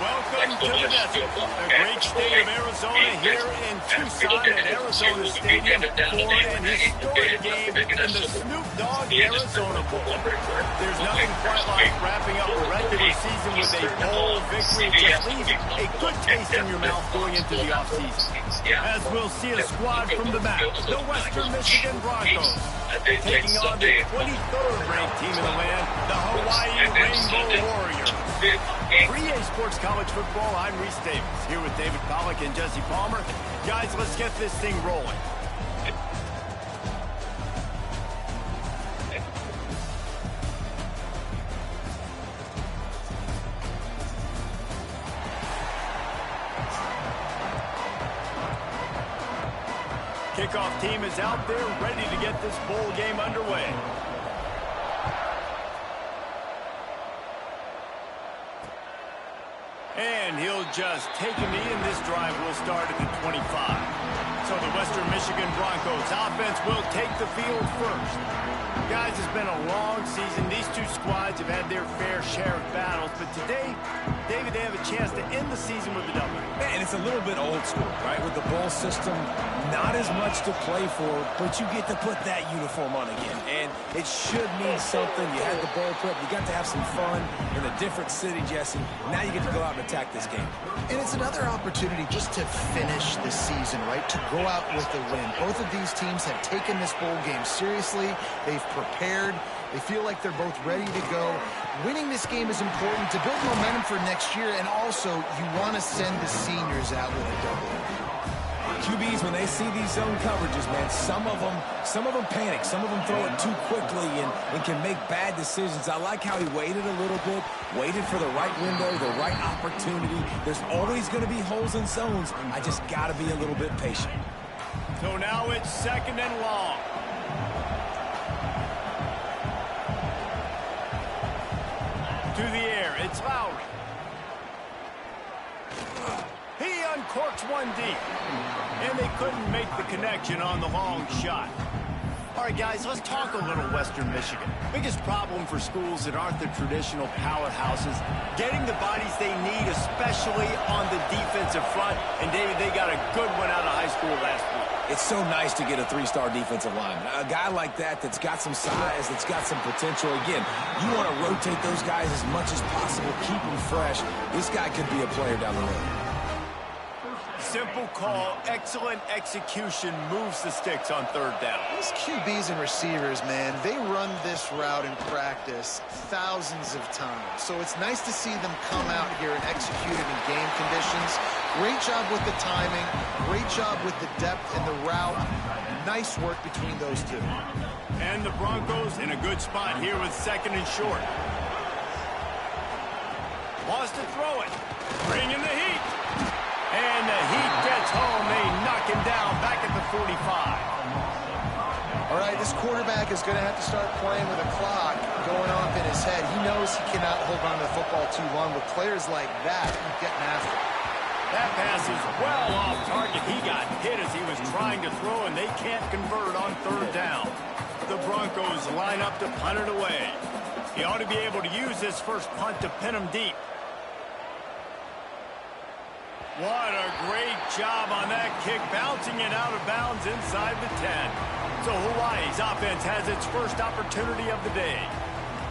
Welcome to the desert, the great state of Arizona here in Tucson at Arizona Stadium for an historic game in the Snoop Dogg Arizona Bowl. There's nothing quite like wrapping up a regular season with a bowl victory. It just leaves a good taste in your mouth going into the offseason. As we'll see a squad from the back, the Western Michigan Broncos, taking on the 23rd ranked team in the land, the Hawaii Rainbow Warriors. 3A Sports College Football, I'm Reese Davis, here with David Pollack and Jesse Palmer. Guys, let's get this thing rolling. Kickoff team is out there ready to get this bowl game underway. And he'll just take a knee, and this drive will start at the 25. So the Western Michigan Broncos offense will take the field first. Guys, it's been a long season. These two squads have had their fair share of battles, but today, David, they have a chance to end the season with a W. And it's a little bit old school, right? With the bowl system, not as much to play for, but you get to put that uniform on again. And it should mean something. You had the bowl prep. You got to have some fun in a different city, Jesse. Now you get to go out and attack this game. And it's another opportunity just to finish the season, right? To go out with a win. Both of these teams have taken this bowl game seriously. They've prepared. They feel like they're both ready to go. Winning this game is important to build momentum for next year, and also you want to send the seniors out with a W. QBs, when they see these zone coverages, man, some of them panic. Some of them throw it too quickly and can make bad decisions. I like how he waited a little bit, waited for the right window, the right opportunity. There's always going to be holes in zones. I just got to be a little bit patient. So now it's second and long. To the air, it's Lowry. He uncorks one deep. And they couldn't make the connection on the long shot. All right, guys, let's talk a little Western Michigan. Biggest problem for schools that aren't the traditional powerhouses, getting the bodies they need, especially on the defensive front. And, David, they got a good one out of high school last week. It's so nice to get a three-star defensive lineman. A guy like that's got some size, that's got some potential. Again, you want to rotate those guys as much as possible, keep them fresh. This guy could be a player down the road. Simple call, excellent execution, moves the sticks on third down. These QBs and receivers, man, they run this route in practice thousands of times. So it's nice to see them come out here and execute it in game conditions. Great job with the timing, great job with the depth and the route. Nice work between those two. And the Broncos in a good spot here with second and short. Wants to throw it. Bring in the heat. And the heat gets home. They knock him down back at the 45. All right, this quarterback is going to have to start playing with a clock going off in his head. He knows he cannot hold on to the football too long. With players like that, getting after it. That pass is well off target. He got hit as he was trying to throw, and they can't convert on third down. The Broncos line up to punt it away. He ought to be able to use this first punt to pin him deep. What a great job on that kick, bouncing it out of bounds inside the 10. So Hawaii's offense has its first opportunity of the day.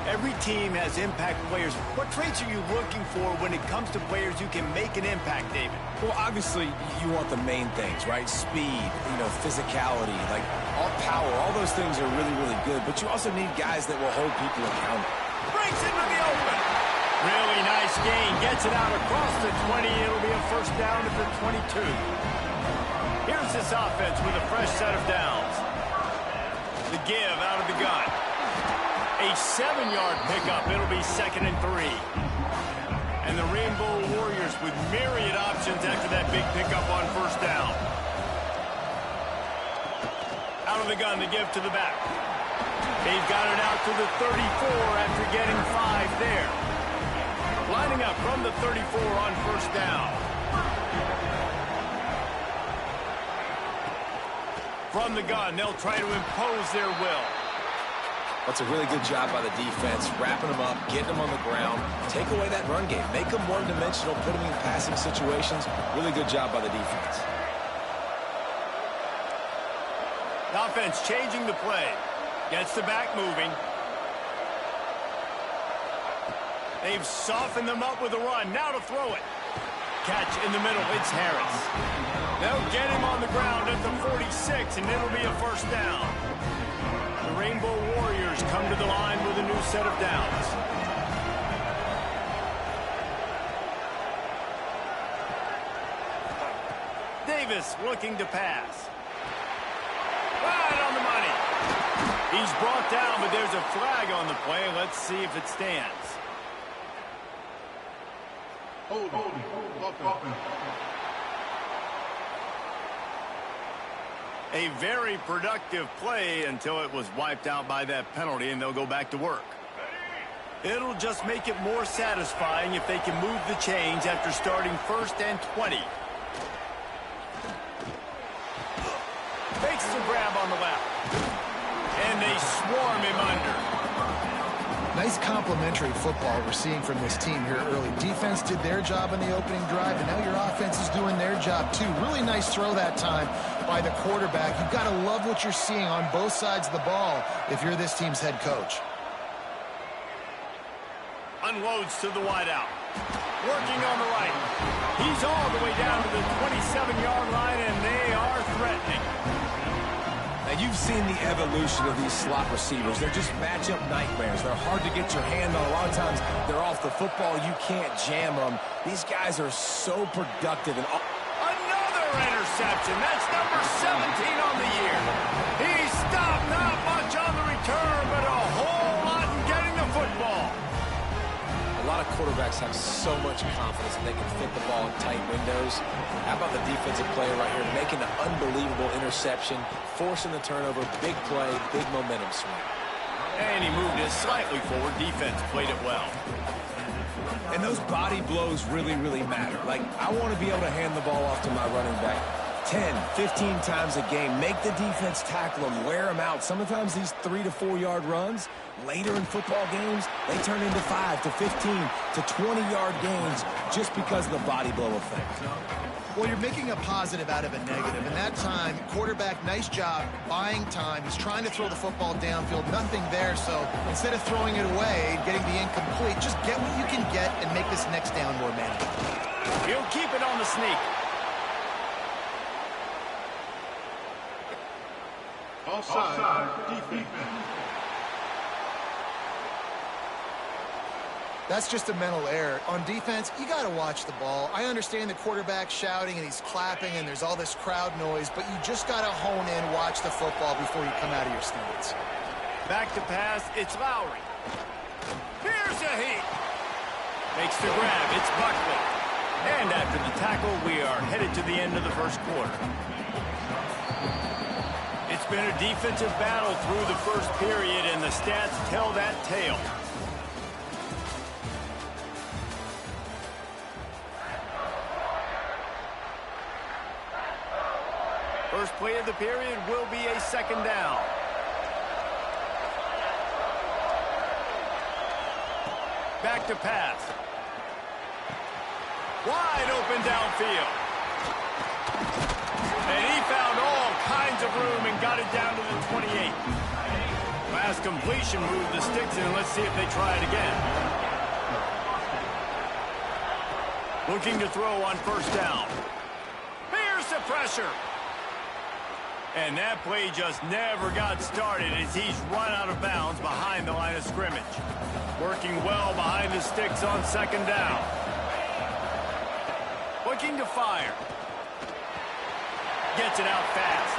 Every team has impact players. What traits are you looking for when it comes to players who can make an impact, David? Well, obviously, you want the main things, right? Speed, physicality, like all power, all those things are really, really good. But you also need guys that will hold people accountable. Breaks into the open. Really nice gain. Gets it out across the 20. It'll be a first down at the 22. Here's this offense with a fresh set of downs. The give out of the gun. A 7-yard pickup. It'll be second and 3. And the Rainbow Warriors with myriad options after that big pickup on first down. Out of the gun, the give to the back. They've got it out to the 34 after getting 5 there. Lining up from the 34 on first down. From the gun, they'll try to impose their will. That's a really good job by the defense, wrapping them up, getting them on the ground. Take away that run game. Make them one-dimensional, put them in passing situations. Really good job by the defense. The offense changing the play. Gets the back moving. They've softened them up with a run. Now to throw it. Catch in the middle. It's Harris. They'll get him on the ground at the 46, and it'll be a first down. The Rainbow Warriors come to the line with a new set of downs. Davis looking to pass. Right on the money. He's brought down, but there's a flag on the play. Let's see if it stands. A very productive play until it was wiped out by that penalty, and they'll go back to work. It'll just make it more satisfying if they can move the chains after starting 1st and 20. Makes the grab on the left. And they swarm him under. Nice complimentary football we're seeing from this team here early. Defense did their job in the opening drive, and now your offense is doing their job too. Really nice throw that time by the quarterback. You've got to love what you're seeing on both sides of the ball if you're this team's head coach. Unloads to the wideout. Working on the right. He's all the way down to the 27-yard line, and they are threatening. Now, you've seen the evolution of these slot receivers. They're just matchup nightmares. They're hard to get your hand on. A lot of times, they're off the football. You can't jam them. These guys are so productive. And another interception. That's number 17 on the year. He stopped, not much on the return, but a whole lot in getting the football. A lot of quarterbacks have so much confidence that they can fit the ball in tight windows. How about the defensive player right here making an unbelievable interception, forcing the turnover, big play, big momentum swing. And he moved it slightly forward. Defense played it well. And those body blows really, really matter. Like, I want to be able to hand the ball off to my running back 10, 15 times a game. Make the defense tackle them, wear them out. Sometimes these 3 to 4 yard runs, later in football games, they turn into 5 to 15 to 20-yard gains just because of the body blow effect. Well, you're making a positive out of a negative, and that time, quarterback, nice job, buying time. He's trying to throw the football downfield, nothing there, so instead of throwing it away, getting the incomplete, just get what you can get and make this next down more manageable. He'll keep it on the sneak. Offside, defense. That's just a mental error. On defense, you got to watch the ball. I understand the quarterback shouting and he's clapping and there's all this crowd noise, but you just got to hone in, watch the football before you come out of your stance. Back to pass, it's Lowry. Here's a heat. Makes the grab, it's Buckley. And after the tackle, we are headed to the end of the first quarter. It's been a defensive battle through the first period, and the stats tell that tale. First play of the period will be a second down. Back to pass. Wide open downfield. And he found all kinds of room and got it down to the 28. Last completion moved the sticks in. Let's see if they try it again. Looking to throw on first down. Here's the pressure. And that play just never got started as he's run out of bounds behind the line of scrimmage. Working well behind the sticks on second down. Looking to fire. Gets it out fast.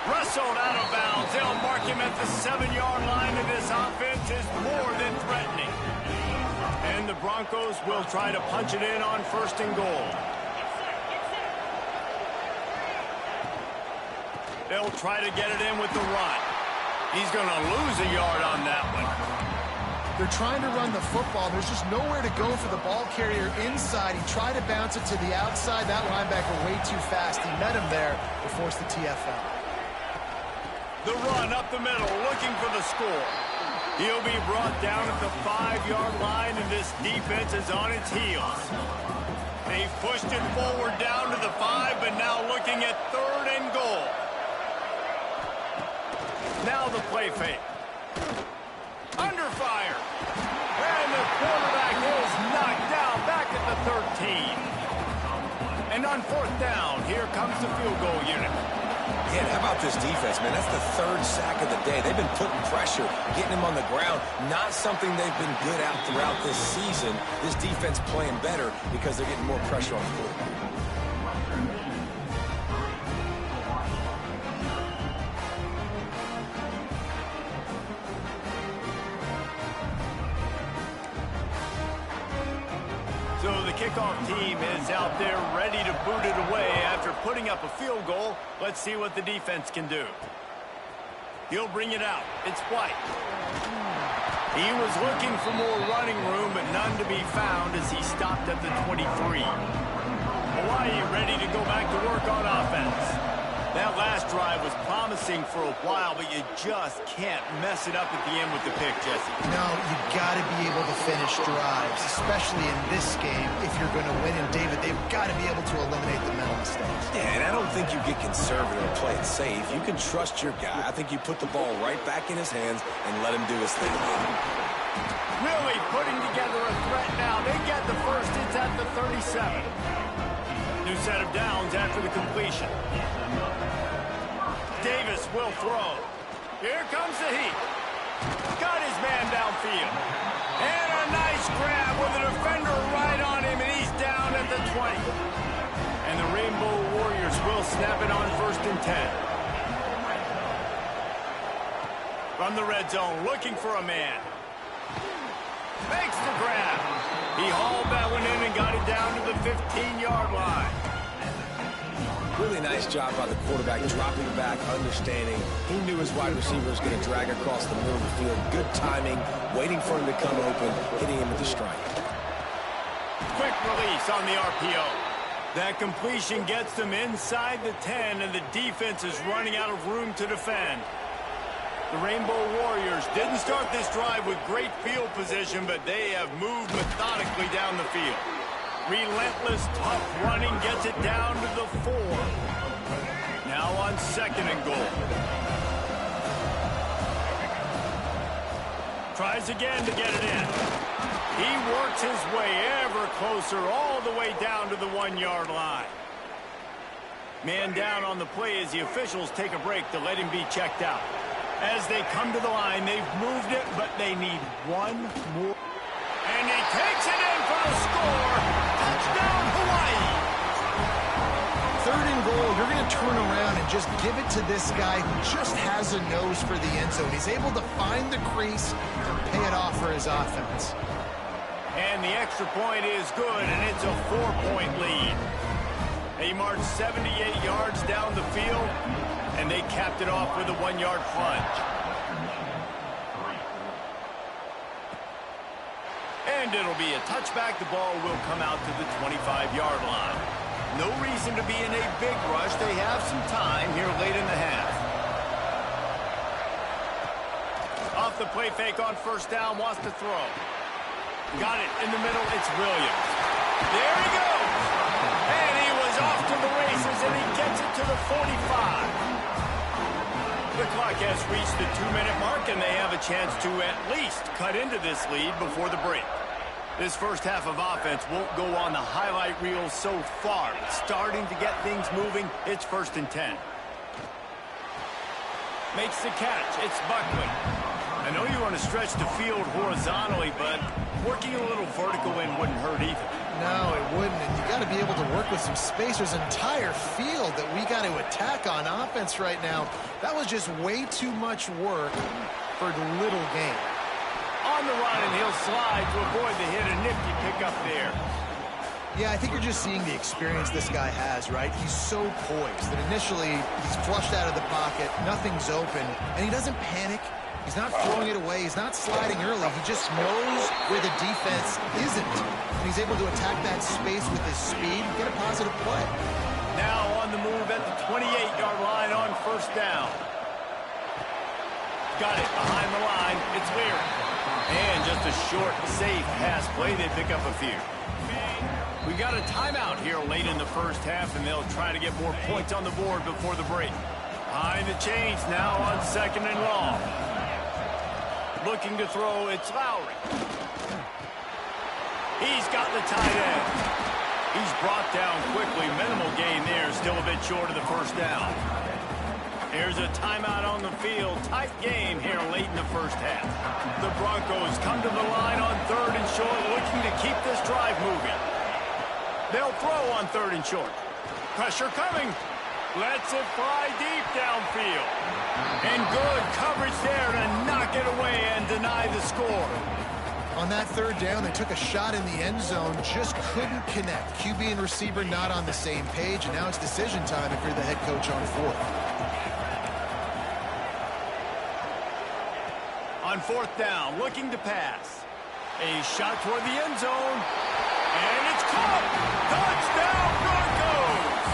Wrestled out of bounds. They'll mark him at the 7-yard line, and this offense is more than threatening. And the Broncos will try to punch it in on first and goal. They'll try to get it in with the run. He's going to lose a yard on that one. They're trying to run the football. There's just nowhere to go for the ball carrier inside. He tried to bounce it to the outside. That linebacker way too fast. He met him there to force the TFL. The run up the middle, looking for the score. He'll be brought down at the 5-yard line, and this defense is on its heels. They've pushed it forward down to the 5, but now looking at 3rd and goal. Now the play fake. Under fire. And the quarterback is knocked down back at the 13. And on 4th down, here comes the field goal unit. Yeah, how about this defense, man? That's the 3rd sack of the day. They've been putting pressure, getting him on the ground. Not something they've been good at throughout this season. This defense playing better because they're getting more pressure on the quarterback. So the kickoff team is out there ready to boot it away after putting up a field goal. Let's see what the defense can do. He'll bring it out. It's White. He was looking for more running room, but none to be found as he stopped at the 23. Hawaii ready to go back to work on offense. That last drive was promising for a while, but you just can't mess it up at the end with the pick, Jesse. No, you got to be able to finish drives, especially in this game. If you're going to win, and David, they've got to be able to eliminate the mental mistakes. Yeah, and I don't think you get conservative and play it safe. You can trust your guy. I think you put the ball right back in his hands and let him do his thing. Really putting together a threat now. They get the first. It's at the 37. New set of downs after the completion. Davis will throw. Here comes the heat. Got his man downfield. And a nice grab with a defender right on him, and he's down at the 20. And the Rainbow Warriors will snap it on 1st and 10. From the red zone, looking for a man. Makes the grab. He hauled that one in and got it down to the 15-yard line. Really nice job by the quarterback, dropping back, understanding. He knew his wide receiver was going to drag across the middle of the field. Good timing, waiting for him to come open, hitting him with the strike. Quick release on the RPO. That completion gets them inside the 10, and the defense is running out of room to defend. The Rainbow Warriors didn't start this drive with great field position, but they have moved methodically down the field. Relentless, tough running gets it down to the 4. Now on 2nd and goal. Tries again to get it in. He works his way ever closer all the way down to the 1-yard line. Man down on the play as the officials take a break to let him be checked out. As they come to the line, they've moved it, but they need one more. And he takes it in for the score. Touchdown, Hawaii. 3rd and goal, you're going to turn around and just give it to this guy who just has a nose for the end zone. He's able to find the crease and pay it off for his offense. And the extra point is good, and it's a 4-point lead. They marched 78 yards down the field, and they capped it off with a 1-yard plunge. And it'll be a touchback. The ball will come out to the 25-yard line. No reason to be in a big rush. They have some time here late in the half. Off the play fake on 1st down, wants to throw. Got it in the middle. It's Williams. There he goes. And he was off to the races, and he gets it to the 45. The clock has reached the 2-minute mark, and they have a chance to at least cut into this lead before the break. This first half of offense won't go on the highlight reel so far. It's starting to get things moving. It's 1st and 10. Makes the catch. It's Buckley. I know you want to stretch the field horizontally, but working a little vertical in wouldn't hurt either. No, it wouldn't, and you got to be able to work with some space. There's an entire field that we got to attack on offense right now. That was just way too much work for little gain. On the run, and he'll slide to avoid the hit. A nifty pickup there. Yeah, I think you're just seeing the experience this guy has, right? He's so poised that initially he's flushed out of the pocket, nothing's open, and he doesn't panic. He's not throwing it away. He's not sliding early. He just knows where the defense isn't. And he's able to attack that space with his speed and get a positive play. Now on the move at the 28-yard line on first down. Got it behind the line. It's Leary. And just a short, safe pass play. They pick up a few. We got a timeout here late in the first half, and they'll try to get more points on the board before the break. Behind the chains now on 2nd and long. Looking to throw, it's Lowry. He's got the tight end. He's brought down quickly. Minimal gain there, still a bit short of the first down. Here's a timeout on the field. Tight game here late in the first half. The Broncos come to the line on 3rd and short, looking to keep this drive moving. They'll throw on 3rd and short. Pressure coming. Lets it fly deep downfield. And good coverage there to knock it away and deny the score. On that 3rd down, they took a shot in the end zone, just couldn't connect. QB and receiver not on the same page, and now it's decision time if you're the head coach on 4th. On 4th down, looking to pass. A shot toward the end zone. And it's caught! Touchdown, Broncos!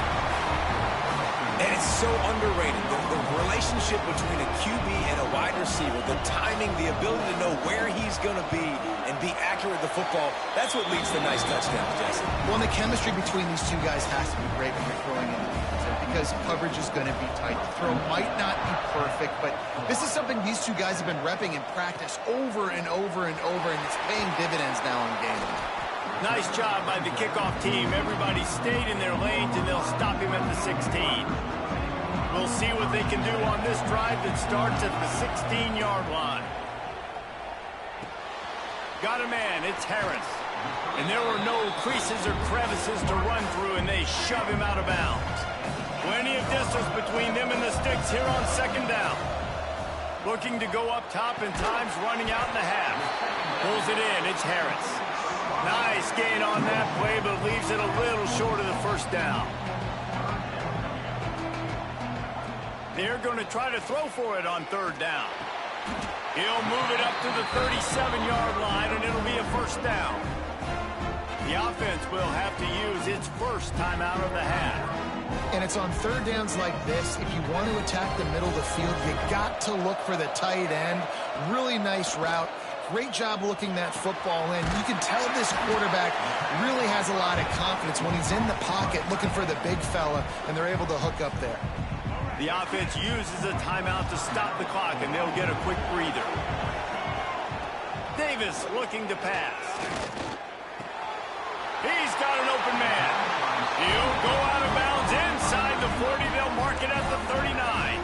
And it's so underrated. The relationship between a QB and a wide receiver, the timing, the ability to know where he's going to be and be accurate with the football, that's what leads to nice touchdowns, Jesse. Well, and the chemistry between these two guys has to be great when you're throwing in the defense because coverage is going to be tight. The throw might not be perfect, but this is something these two guys have been repping in practice over and over and over, and it's paying dividends now in game. Nice job by the kickoff team. Everybody stayed in their lanes, and they'll stop him at the 16. We'll see what they can do on this drive that starts at the 16-yard line. Got a man. It's Harris. And there were no creases or crevices to run through, and they shove him out of bounds. Plenty of distance between them and the sticks here on 2nd down. Looking to go up top, and time's running out in the half. Pulls it in. It's Harris. Nice gain on that play, but leaves it a little short of the first down. They're going to try to throw for it on 3rd down. He'll move it up to the 37-yard line, and it'll be a first down. The offense will have to use its first timeout of the half. And it's on 3rd downs like this. If you want to attack the middle of the field, you got to look for the tight end. Really nice route. Great job looking that football in. You can tell this quarterback really has a lot of confidence when he's in the pocket looking for the big fella, and they're able to hook up there. The offense uses a timeout to stop the clock, and they'll get a quick breather. Davis looking to pass. He's got an open man. He'll go out of bounds inside the 40. They'll mark it at the 39.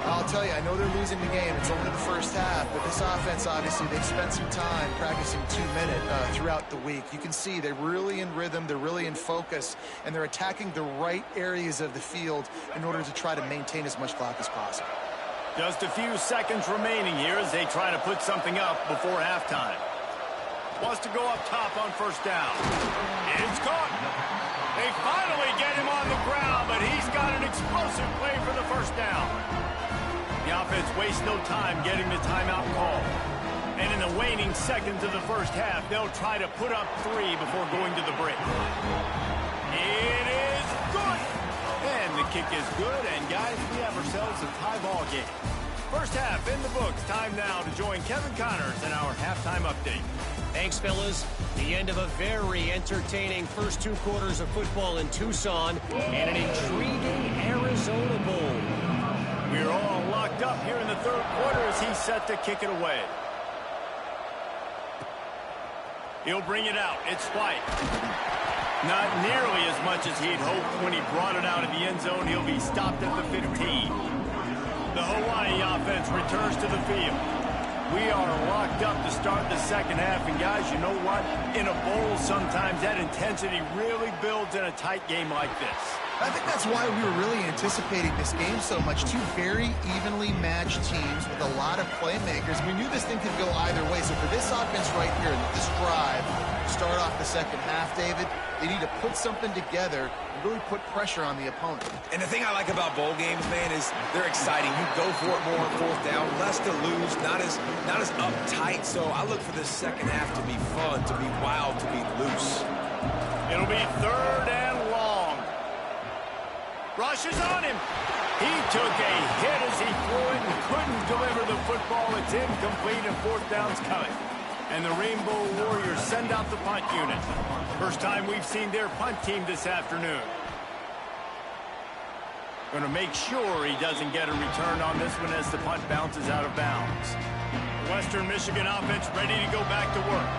I'll tell you, I know they're losing the game. It's only the first half, but this offense, obviously, they've spent some time practicing 2-minute throughout the week. You can see they're really in rhythm, they're really in focus, and they're attacking the right areas of the field in order to try to maintain as much clock as possible. Just a few seconds remaining here as they try to put something up before halftime. Wants to go up top on 1st down. It's caught. They finally get him on the ground, but he's got an explosive play for the first down. The offense wastes no time getting the timeout call. And in the waning seconds of the first half, they'll try to put up 3 before going to the break. It is good. And the kick is good. And, guys, we have ourselves a tie ball game. First half in the books. Time now to join Kevin Connors in our halftime update. Thanks, fellas. The end of a very entertaining first 2 quarters of football in Tucson and an intriguing Arizona Bowl. We're all locked up here in the 3rd quarter as he's set to kick it away. He'll bring it out. It's White. Not nearly as much as he'd hoped when he brought it out of the end zone. He'll be stopped at the 15. The Hawaii offense returns to the field. We are locked up to start the second half, and guys, you know what? In a bowl, sometimes that intensity really builds in a tight game like this. I think that's why we were really anticipating this game so much. Two very evenly matched teams with a lot of playmakers. We knew this thing could go either way. So for this offense right here, this drive, start off the second half, David, they need to put something together and really put pressure on the opponent. And the thing I like about bowl games, man, is they're exciting. You go for it more on fourth down, less to lose, not as uptight. So I look for this second half to be fun, to be wild, to be loose. It'll be third and long. Rushes on him. He took a hit as he threw it and couldn't deliver the football. It's incomplete and fourth down's coming. And the Rainbow Warriors send out the punt unit. First time we've seen their punt team this afternoon. Going to make sure he doesn't get a return on this one as the punt bounces out of bounds. Western Michigan offense ready to go back to work.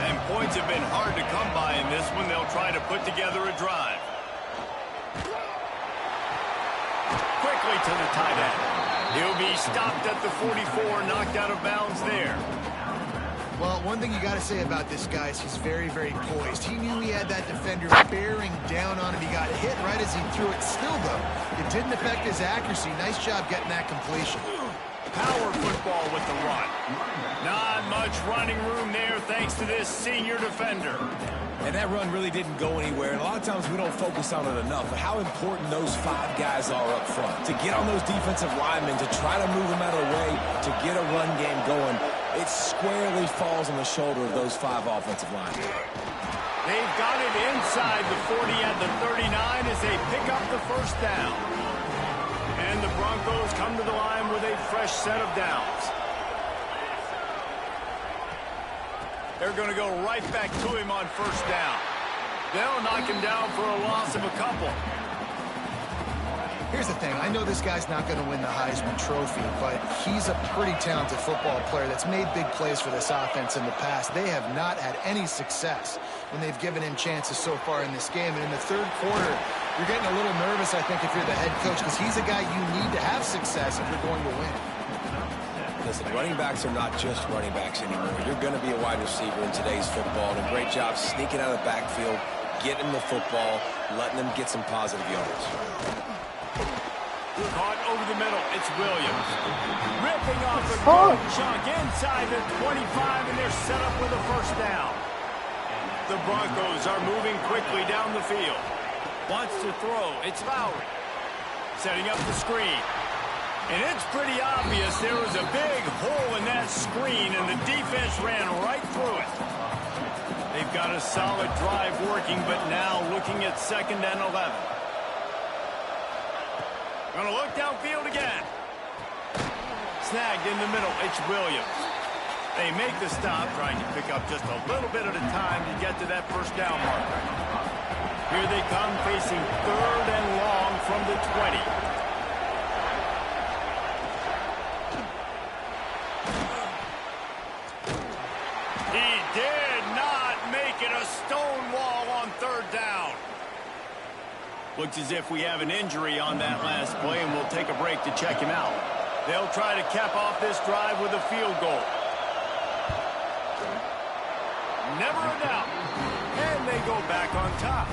And points have been hard to come by in this one. They'll try to put together a drive. Quickly to the tight end. He'll be stopped at the 44, knocked out of bounds there. Well, one thing you got to say about this guy is he's very, very poised. He knew he had that defender bearing down on him. He got hit right as he threw it. Still, though, it didn't affect his accuracy. Nice job getting that completion. Power football with the run. Not much running room there thanks to this senior defender. And that run really didn't go anywhere. And a lot of times we don't focus on it enough. But how important those five guys are up front. To get on those defensive linemen, to try to move them out of the way, to get a run game going, it squarely falls on the shoulder of those five offensive linemen. They've got it inside the 40 at the 39 as they pick up the first down. And the Broncos come to the line with a fresh set of downs. They're going to go right back to him on first down. They'll knock him down for a loss of a couple. Here's the thing. I know this guy's not going to win the Heisman Trophy, but he's a pretty talented football player that's made big plays for this offense in the past. They have not had any success when they've given him chances so far in this game. And in the third quarter, you're getting a little nervous, I think, if you're the head coach, because he's a guy you need to have success if you're going to win. Listen, running backs are not just running backs anymore. You're going to be a wide receiver in today's football. And a great job sneaking out of the backfield, getting the football, letting them get some positive yards. Caught over the middle. It's Williams. Ripping off a good chunk inside the 25, and they're set up with a first down. The Broncos are moving quickly down the field. Wants to throw. It's Lowry. Setting up the screen. And it's pretty obvious there was a big hole in that screen, and the defense ran right through it. They've got a solid drive working, but now looking at 2nd and 11. Going to look downfield again. Snagged in the middle. It's Williams. They make the stop, trying to pick up just a little bit at a time to get to that first down marker. Here they come, facing 3rd and long from the 20. He did not make it a stone wall on 3rd down. Looks as if we have an injury on that last play, and we'll take a break to check him out. They'll try to cap off this drive with a field goal. Never a doubt. And they go back on top.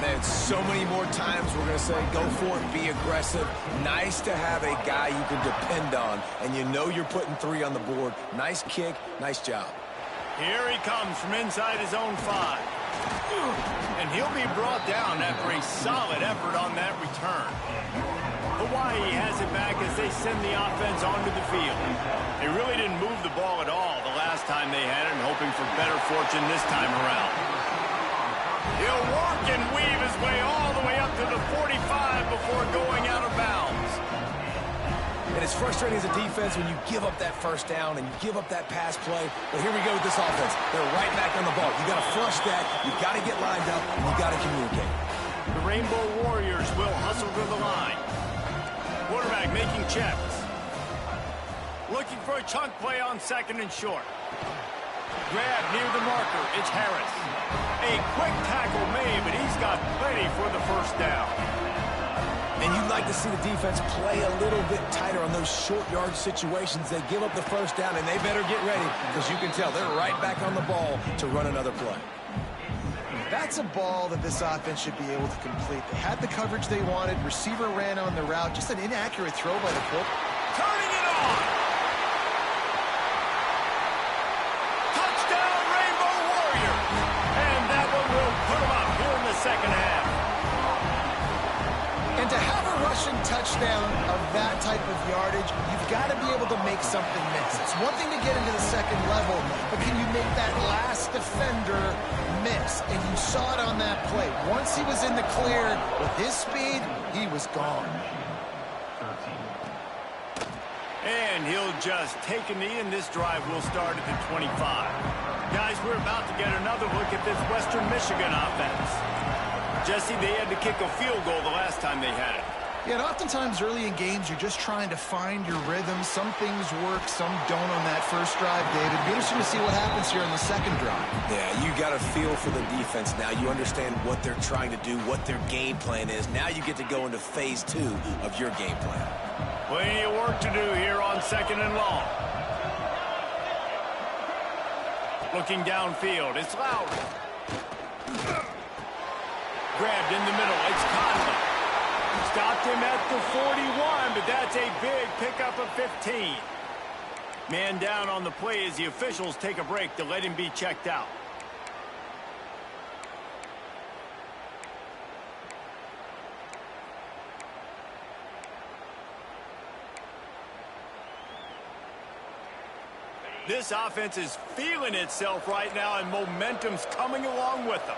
Man, so many more times we're going to say, go for it, be aggressive. Nice to have a guy you can depend on, and you know you're putting 3 on the board. Nice kick, nice job. Here he comes from inside his own 5. And he'll be brought down after a solid effort on that return. Hawaii has it back as they send the offense onto the field. They really didn't move the ball at all the last time they had it, and hoping for better fortune this time around. He'll walk and weave his way all the way up to the 45 before going out of bounds. And it's frustrating as a defense when you give up that first down and you give up that pass play. But here we go with this offense. They're right back on the ball. You got to flush that. You got to get lined up. And you got to communicate. The Rainbow Warriors will hustle to the line. Quarterback making checks. Looking for a chunk play on 2nd and short. Grab near the marker. It's Harris. A quick tackle made, but he's got plenty for the first down. And you'd like to see the defense play a little bit tighter on those short yard situations. They give up the first down, and they better get ready because you can tell they're right back on the ball to run another play. That's a ball that this offense should be able to complete. They had the coverage they wanted. Receiver ran on the route. Just an inaccurate throw by the quarterback. Turning it on. Touchdown, Rainbow Warrior. And that one will put them up here in the second half. And to have a rushing touchdown of that type of yardage, you've got to be able to make something miss. It's one thing to get into the second level, but can you make that last defender miss? And you saw it on that play. Once he was in the clear with his speed, he was gone. And he'll just take a knee, and this drive will start at the 25. Guys, we're about to get another look at this Western Michigan offense. Jesse, they had to kick a field goal the last time they had it. Yeah, and oftentimes early in games, you're just trying to find your rhythm. Some things work, some don't on that first drive, David. Be interesting to see what happens here in the second drive. Yeah, you got a feel for the defense now. You understand what they're trying to do, what their game plan is. Now you get to go into phase 2 of your game plan. Plenty of work to do here on second and long. Looking downfield, it's Lowry. Grabbed in the middle, it's Conley. Stopped him at the 41, but that's a big pickup of 15. Man down on the play as the officials take a break to let him be checked out. This offense is feeling itself right now, and momentum's coming along with them.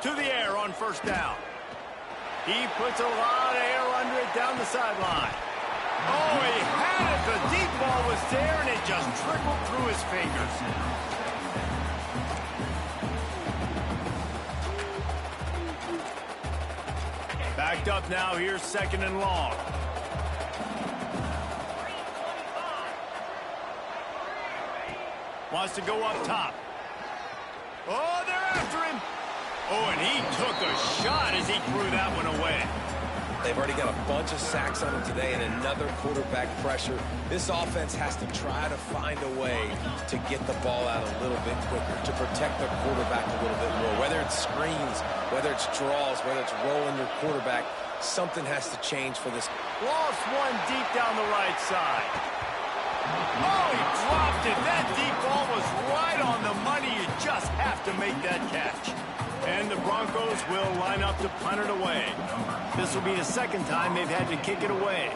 To the air on first down. He puts a lot of air under it down the sideline. Oh, he had it. The deep ball was there, and it just trickled through his fingers. Backed up now. Here's second and long. Wants to go up top. Oh, they're after him. Oh, and he took a shot as he threw that one away. They've already got a bunch of sacks on them today and another quarterback pressure. This offense has to try to find a way to get the ball out a little bit quicker, to protect their quarterback a little bit more. Whether it's screens, whether it's draws, whether it's rolling your quarterback, something has to change for this. Lost one deep down the right side. Oh, he dropped it. That deep ball was right on the money. You just have to make that catch. And the Broncos will line up to punt it away. This will be the second time they've had to kick it away.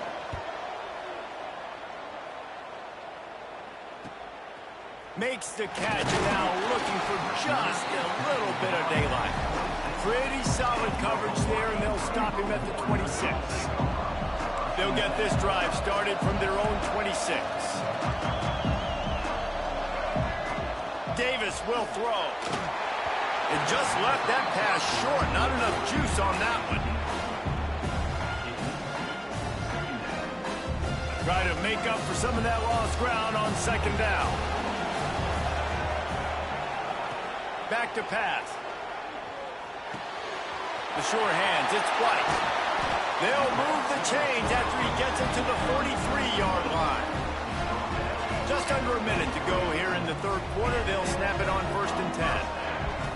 Makes the catch now, looking for just a little bit of daylight. Pretty solid coverage there, and they'll stop him at the 26. They'll get this drive started from their own 26. Davis will throw. And just left that pass short. Not enough juice on that one. Try to make up for some of that lost ground on second down. Back to pass. The sure hands, it's White. They'll move the chains after he gets it to the 43-yard line. Just under a minute to go here in the third quarter. They'll snap it on first and 10.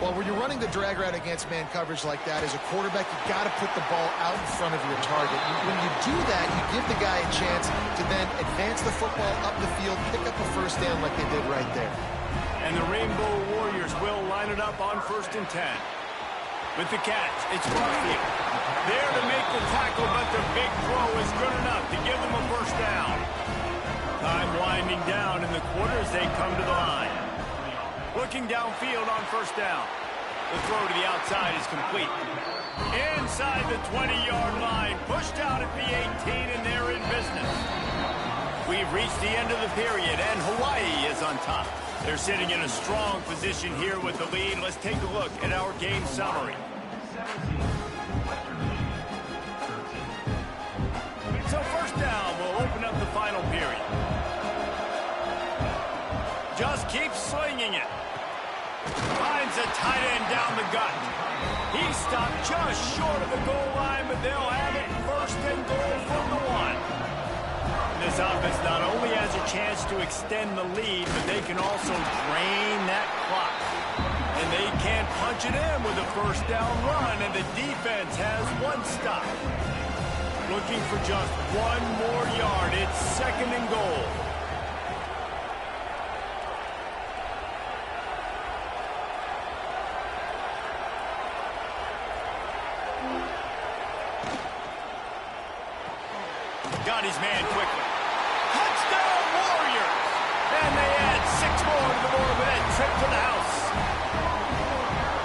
Well, when you're running the drag route against man coverage like that, as a quarterback, you've got to put the ball out in front of your target. When you do that, you give the guy a chance to then advance the football up the field, pick up a first down like they did right there. And the Rainbow Warriors will line it up on first and 10. With the catch, it's Garfield. There to make the tackle, but the big throw is good enough to give them a first down. Time winding down in the quarter as they come to the line. Looking downfield on first down. The throw to the outside is complete. Inside the 20-yard line, pushed out at the 18, and they're in business. We've reached the end of the period, and Hawaii is on top. They're sitting in a strong position here with the lead. Let's take a look at our game summary. So first down will open up the final period. Just keep slinging it. Finds a tight end down the gut. He stopped just short of the goal line, but they'll have it first and goal from the 1. The This offense not only has a chance to extend the lead, but they can also drain that clock. And they can't punch it in with a first down run, and the defense has one stop. Looking for just one more yard. It's 2nd and goal. Got his man quickly. Touchdown, Warriors! And they add 6 more to the board with that trip to the house.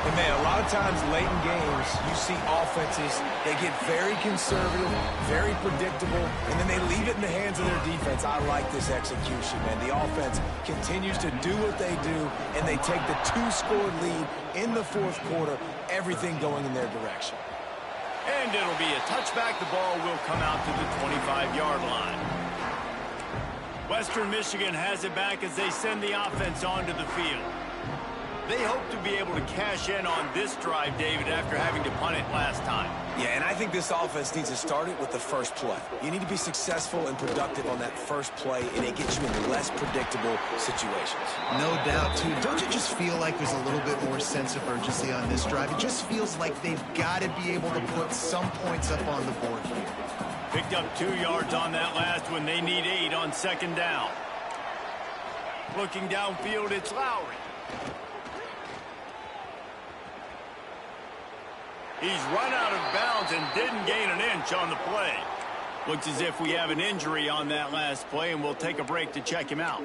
And man, a lot of times late in games, you see offenses, they get very conservative, very predictable, and then they leave it in the hands of their defense. I like this execution, man. The offense continues to do what they do, and they take the 2-score lead in the 4th quarter, everything going in their direction. And it'll be a touchback. The ball will come out to the 25-yard line. Western Michigan has it back as they send the offense onto the field. They hope to be able to cash in on this drive, David, after having to punt it last time. Yeah, and I think this offense needs to start it with the first play. You need to be successful and productive on that first play, and it gets you in less predictable situations. No doubt, too. Don't you just feel like there's a little bit more sense of urgency on this drive? It just feels like they've got to be able to put some points up on the board here. Picked up 2 yards on that last one. They need 8 on 2nd down. Looking downfield, it's Lowry. He's run out of bounds and didn't gain an inch on the play. Looks as if we have an injury on that last play, and we'll take a break to check him out.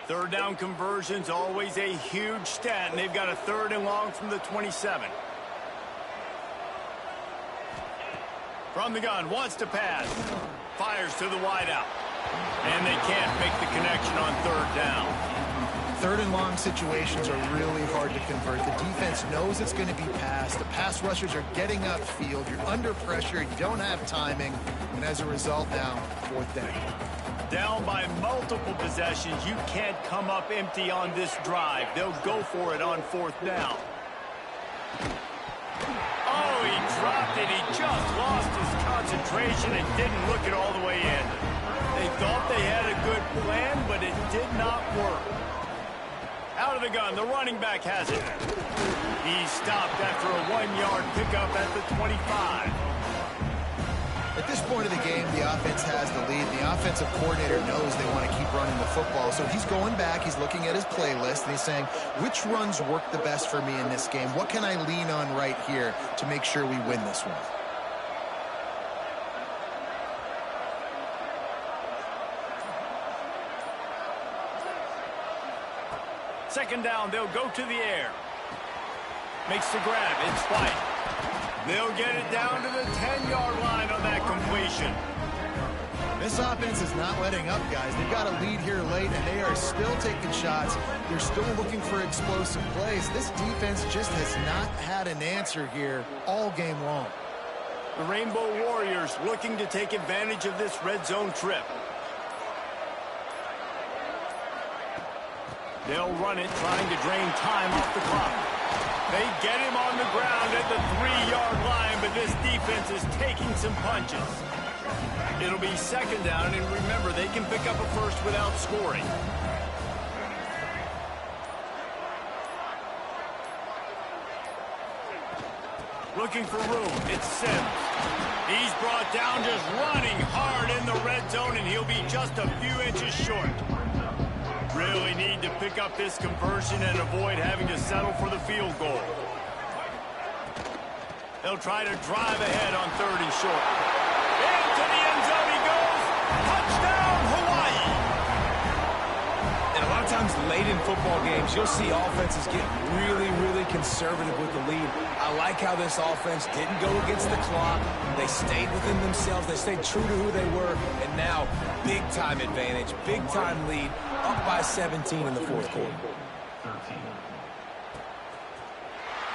Third down conversions, always a huge stat, and they've got a 3rd and long from the 27. From the gun, wants to pass. Fires to the wideout. And they can't make the connection on 3rd down. 3rd and long situations are really hard to convert. The defense knows it's going to be passed. The pass rushers are getting upfield. You're under pressure. You don't have timing. And as a result now, 4th down. Down by multiple possessions. You can't come up empty on this drive. They'll go for it on 4th down. Oh, he dropped it. He just lost his concentration and didn't look it all the way in. They thought they had a good plan, but it did not work. Out of the gun, the running back has it. He stopped after a 1-yard pickup at the 25. At this point of the game, the offense has the lead. The offensive coordinator knows they want to keep running the football. So he's going back, he's looking at his playlist, and he's saying, which runs work the best for me in this game? What can I lean on right here to make sure we win this one? Second down, they'll go to the air. Makes the grab, it's White. They'll get it down to the 10-yard line on that completion. This offense is not letting up, guys. They've got a lead here late, and they are still taking shots. They're still looking for explosive plays. This defense just has not had an answer here all game long. The Rainbow Warriors looking to take advantage of this red zone trip. They'll run it, trying to drain time off the clock. They get him on the ground at the 3-yard line, but this defense is taking some punches. It'll be 2nd down, and remember, they can pick up a first without scoring. Looking for room, it's Sims. He's brought down just running hard in the red zone, and he'll be just a few inches short. Really need to pick up this conversion and avoid having to settle for the field goal. They'll try to drive ahead on 3rd and short. Into the end zone he goes. Touchdown, Hawaii! And a lot of times late in football games, you'll see offenses get really, really conservative with the lead. I like how this offense didn't go against the clock. They stayed within themselves. They stayed true to who they were. And now, big-time advantage, big-time lead, up by 17 in the 4th quarter.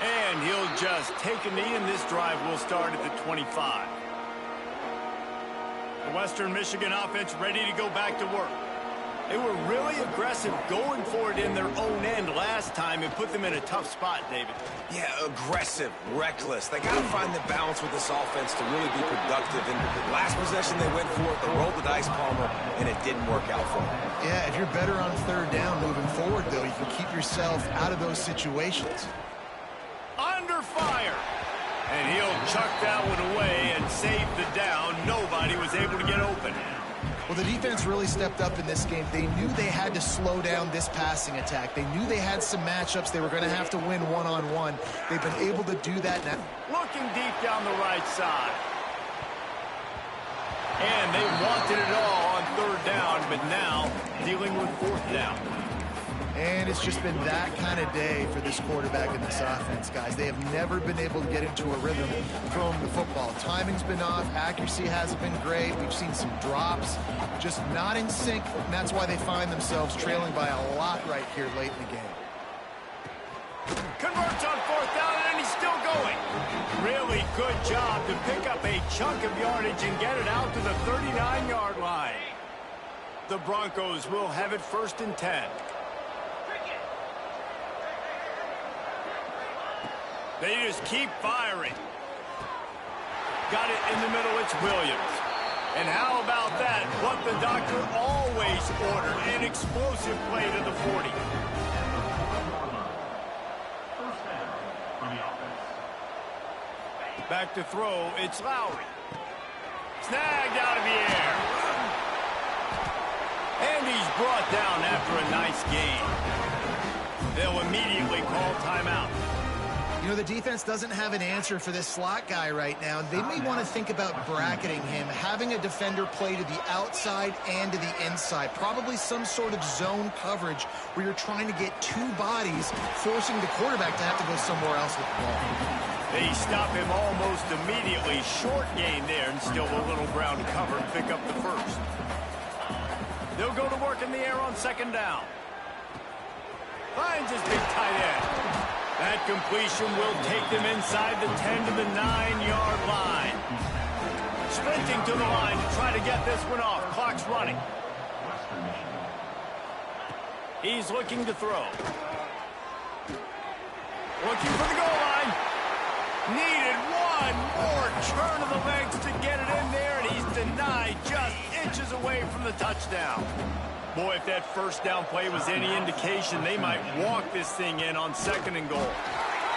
And he'll just take a knee, and this drive will start at the 25. The Western Michigan offense ready to go back to work. They were really aggressive going for it in their own end last time and put them in a tough spot, David. Yeah, aggressive, reckless. They got to find the balance with this offense to really be productive. And last possession they went for it, they rolled the dice, Palmer, and it didn't work out for them. Yeah, if you're better on third down moving forward, though, you can keep yourself out of those situations. Under fire. And he'll chuck that one away and save the down. Nobody was able to get open. Well, the defense really stepped up in this game. They knew they had to slow down this passing attack. They knew they had some matchups they were going to have to win one-on-one. They've been able to do that now. Looking deep down the right side. And they wanted it all on third down, but now dealing with fourth down. And it's just been that kind of day for this quarterback and this offense, guys. They have never been able to get into a rhythm throwing the football. Timing's been off. Accuracy hasn't been great. We've seen some drops, just not in sync, and that's why they find themselves trailing by a lot right here late in the game. Converts on fourth down, and he's still going. Really good job to pick up a chunk of yardage and get it out to the 39-yard line. The Broncos will have it 1st and 10. They just keep firing. Got it in the middle, it's Williams. And how about that? What the doctor always ordered, an explosive play to the 40. Back to throw, it's Lowry. Snagged out of the air. And he's brought down after a nice gain. They'll immediately call timeout. You know, the defense doesn't have an answer for this slot guy right now. They may want to think about bracketing him, having a defender play to the outside and to the inside. Probably some sort of zone coverage where you're trying to get two bodies, forcing the quarterback to have to go somewhere else with the ball. They stop him almost immediately. Short gain there, and still a little ground cover to pick up the first. They'll go to work in the air on 2nd down. Finds his big tight end. That completion will take them inside the 10 to the 9-yard line. Sprinting to the line to try to get this one off. Clock's running. He's looking to throw. Looking for the goal line. Needed one more turn of the legs to get it in there, and he's denied just inches away from the touchdown. Boy, if that 1st down play was any indication, they might walk this thing in on 2nd and goal.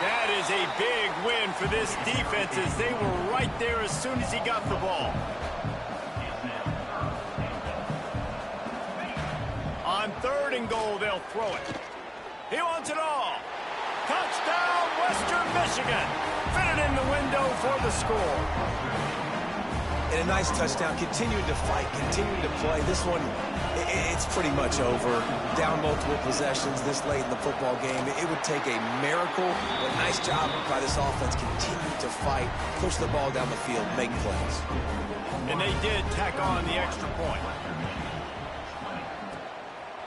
That is a big win for this defense, as they were right there as soon as he got the ball. On 3rd and goal, they'll throw it. He wants it all. Touchdown, Western Michigan. Fitted in the window for the score. And a nice touchdown, continuing to fight, continuing to play. This one, it's pretty much over. Down multiple possessions this late in the football game. It would take a miracle, but nice job by this offense. Continue to fight, push the ball down the field, make plays. And they did tack on the extra point.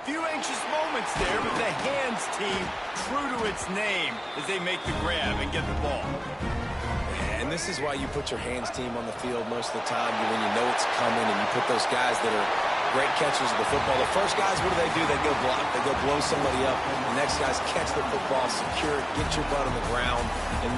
Few anxious moments there, but the hands team true to its name as they make the grab and get the ball. And this is why you put your hands team on the field most of the time, when you know it's coming, and you put those guys that are great catchers of the football. The first guys, what do? They go block. They go blow somebody up. The next guys catch the football, secure it, get your butt on the ground, and